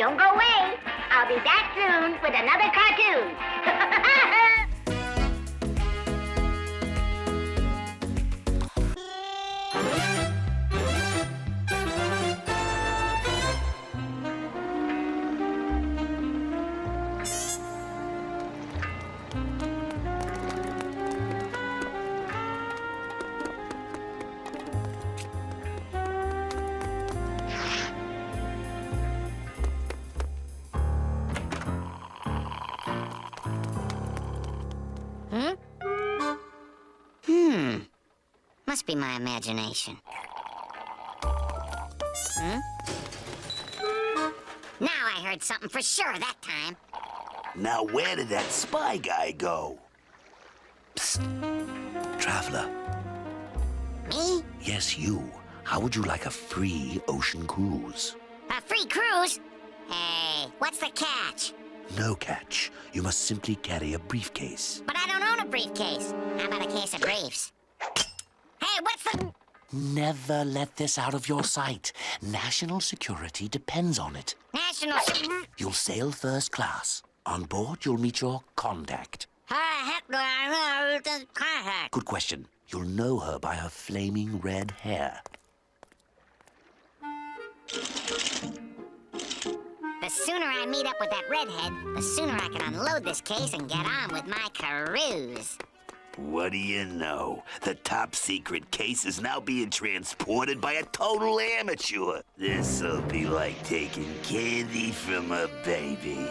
Don't go away. I'll be back soon with another cartoon. Must be my imagination. Now I heard something for sure that time. Now where did that spy guy go? Psst. Traveler. Me? Yes, you. How would you like a free ocean cruise? A free cruise? Hey, what's the catch? No catch. You must simply carry a briefcase. But I don't own a briefcase. How about a case of briefs? Hey, what's the... Never let this out of your sight. National security depends on it. National... You'll sail first class. On board, you'll meet your contact. How the heck do I know the contact? Good question. You'll know her by her flaming red hair. The sooner I meet up with that redhead, the sooner I can unload this case and get on with my cruise. What do you know? The top secret case is now being transported by a total amateur. This'll be like taking candy from a baby.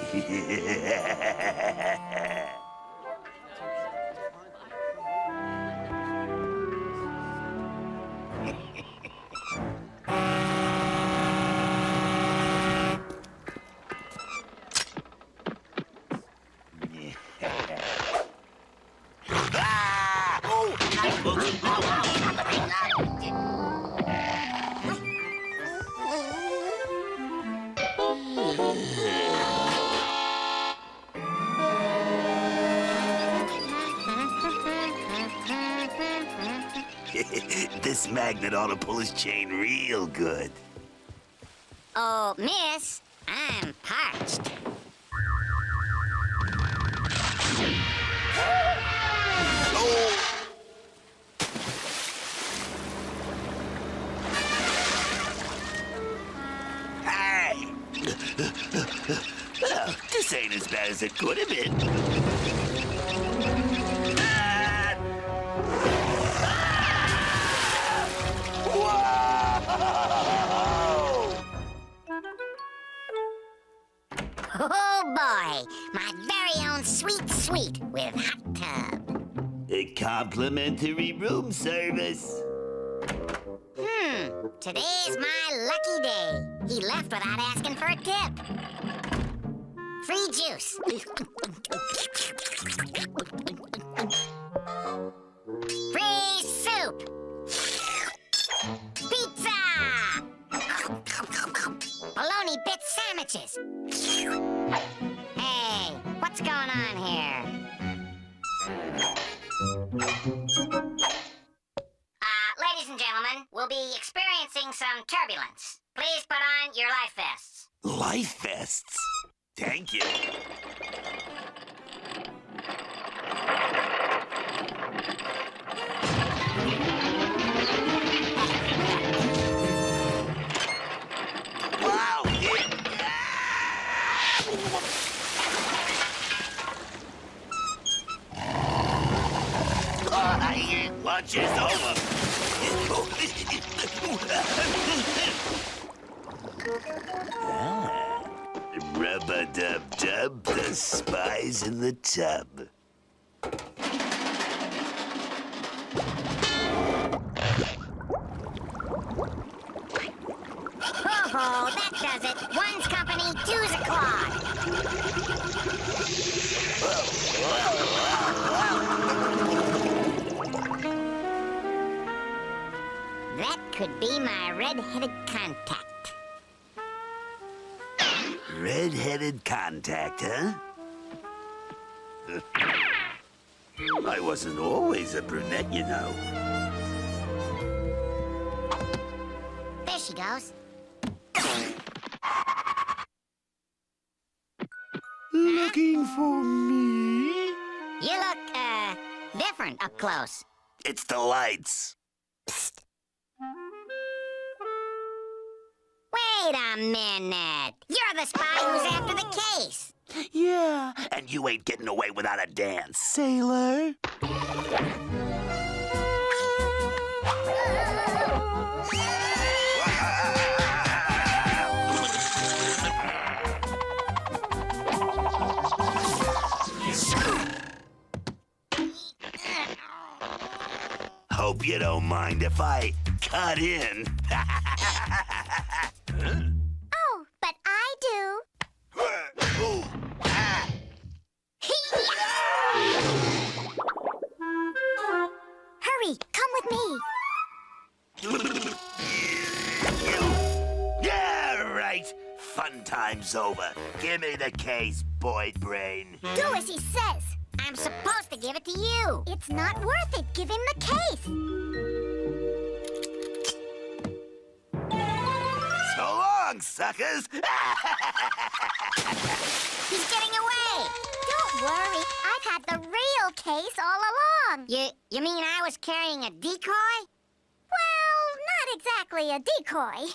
This magnet ought to pull his chain real good. Oh, miss, I'm parched. Oh! Hey! Well, this ain't as bad as it could have been. Oh, boy, my very own sweet suite with hot tub. A complimentary room service. Today's my lucky day. He left without asking for a tip. Free juice. Free soup. Pizza! Bologna bit sandwiches. Hey, what's going on here? Ladies and gentlemen, we'll be experiencing some turbulence. Please put on your life vests. Life vests? Thank you. Wow! Watch this over. Rub-a-dub-dub, the spy's in the tub. Oh, that does it. One's company, two's a clod. That could be my red-headed contact. Red-headed contact, huh? I wasn't always a brunette, you know. There she goes. looking for me? You look, different up close. It's the lights. Psst. Wait a minute. You're the spy who's after the case. Yeah, and you ain't getting away without a dance, sailor. Hope you don't mind if I cut in. Oh, but I do. Hurry, come with me. Yeah, right. Fun time's over. Give me the case, boy brain. Do as he says. I'm supposed to give it to you. It's not worth it. Give him the case. So long, suckers. He's getting away. Don't worry. I've had the real case all along. You mean I was carrying a decoy? Well, not exactly a decoy.